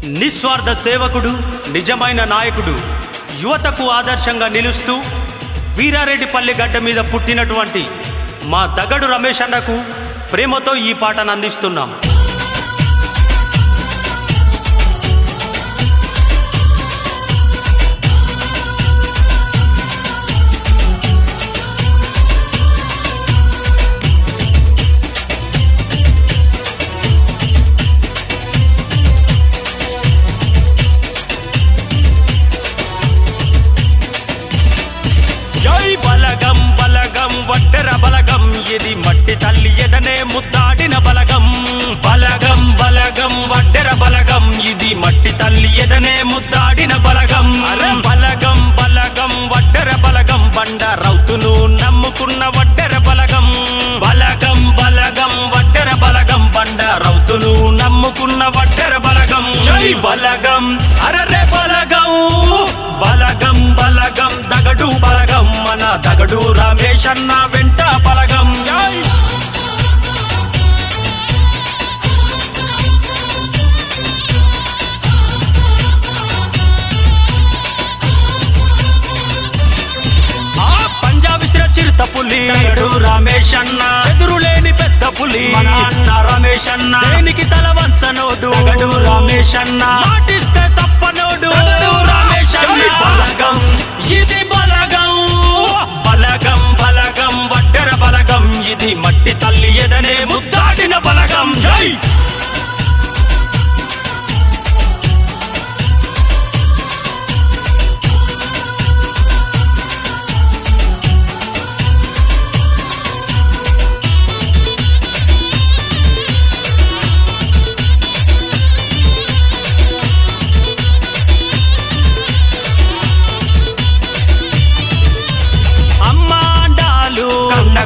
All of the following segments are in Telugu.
నిస్వార్థ సేవకుడు, నిజమైన నాయకుడు, యువతకు ఆదర్శంగా నిలుస్తూ వీరారెడ్డిపల్లి గడ్డ మీద పుట్టినటువంటి మా దగడు రమేష్ అన్నకు ప్రేమతో ఈ పాటను అందిస్తున్నాం. బలగం బలగం వడ్డెర బలగం, ఇది మట్టి తల్లి ఎదనే ముద్దాడిన బలగం. బలగం బలగం వడ్డెర బలగం, ఇది మట్టి తల్లి ఎదనే ముద్దాడిన బలగం. బలగం బలగం వడ్డెర బలగం, బండ రౌతును నమ్ముకున్న వడ్డెర బలగం. బలగం బలగం వడ్డెర బలగం, బండ రౌతును నమ్ముకున్న వడ్డెర బలగం. జై బలగం అరరే బలగం. బలగం బలగం దగడు బలగం, మన దగడు రమేష్ అన్న వెంట బలగం. పంజాబ్ చిరుత పులి దగడు రమేష్ అన్న, ఎదురులేని పెద్ద పులి మన అన్న రమేష్ అన్న. దేనికి తల వంచనోడు దగడు రమేష్ అన్న, మాటిస్తే తప్పనోడు దగడు రమేష్ అన్న. బలగం ఇది బలగం. బలగం బలగం వడ్డెర బలగం, ఇది మట్టి తల్లి ఎదనే ముద్దాడిన బలగం. జై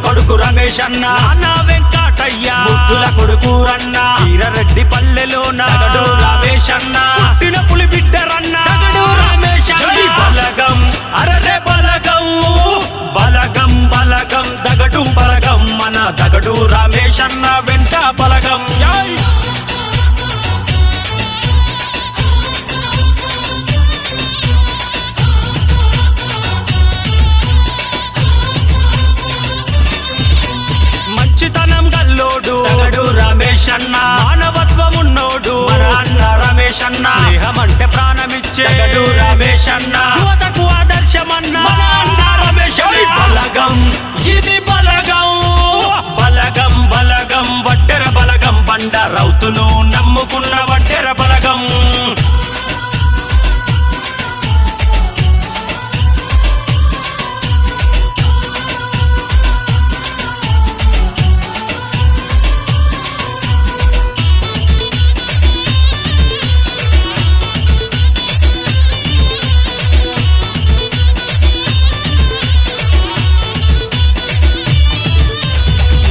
కొడుకు రమేష్ అన్న, నాన్న వెంకటయ్య ముద్దుల కొడుకు రన్న. వీరారెడ్డి పల్లెలో దగడు రమేష్ అన్న, పుట్టిన పులి బిడ్డరన్న దగడు రమేష్ అన్న. బలగం అరరే బలగం. బలగం బలగం దగడు బలగం, మన దగడు రమేష్ అన్న వెంట బలగం. మంచితనం గల్లోడు దగడు రమేష్ అన్న, మానవత్వం ఉన్నోడు మన అన్న రమేష్ అన్న. స్నేహం అంటే ప్రాణమిచ్చే దగడు రమేష్ అన్న, యువతకు ఆదర్శమన్న మన అన్న రమేష్ అన్న. బలగం ఇది బలగం. బలగం బలగం వడ్డెర బలగం, బండ రౌతును నమ్ముకున్న వడ్డెర బలగం.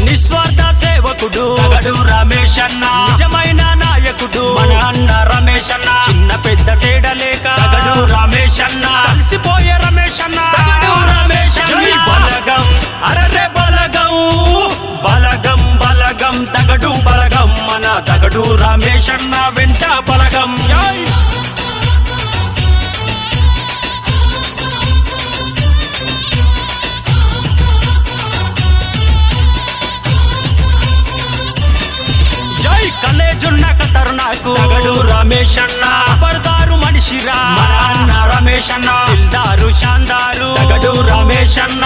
నిస్వార్థ సేవకుడు దగడు రమేష్ అన్న, నిజమైన నాయకుడు మన అన్న రమేష్ అన్న. చిన్న పెద్ద తేడా లేక దగడు రమేష్ అన్న, కలిసిపోయే రమేష్ అన్న దగడు రమేష్ అన్న. బలగం అరరే బలగం. బలగం బలగం దగడు బలగం, మన దగడు రమేష్ అన్న వెంట బలగం. కలేజున్న ఖతర్నాకు దగడు రమేష్ అన్న, పడతారు మనిషిరా మన అన్న రమేష్ అన్న. దిల్దారు షాందారు దగడు రమేష్ అన్న,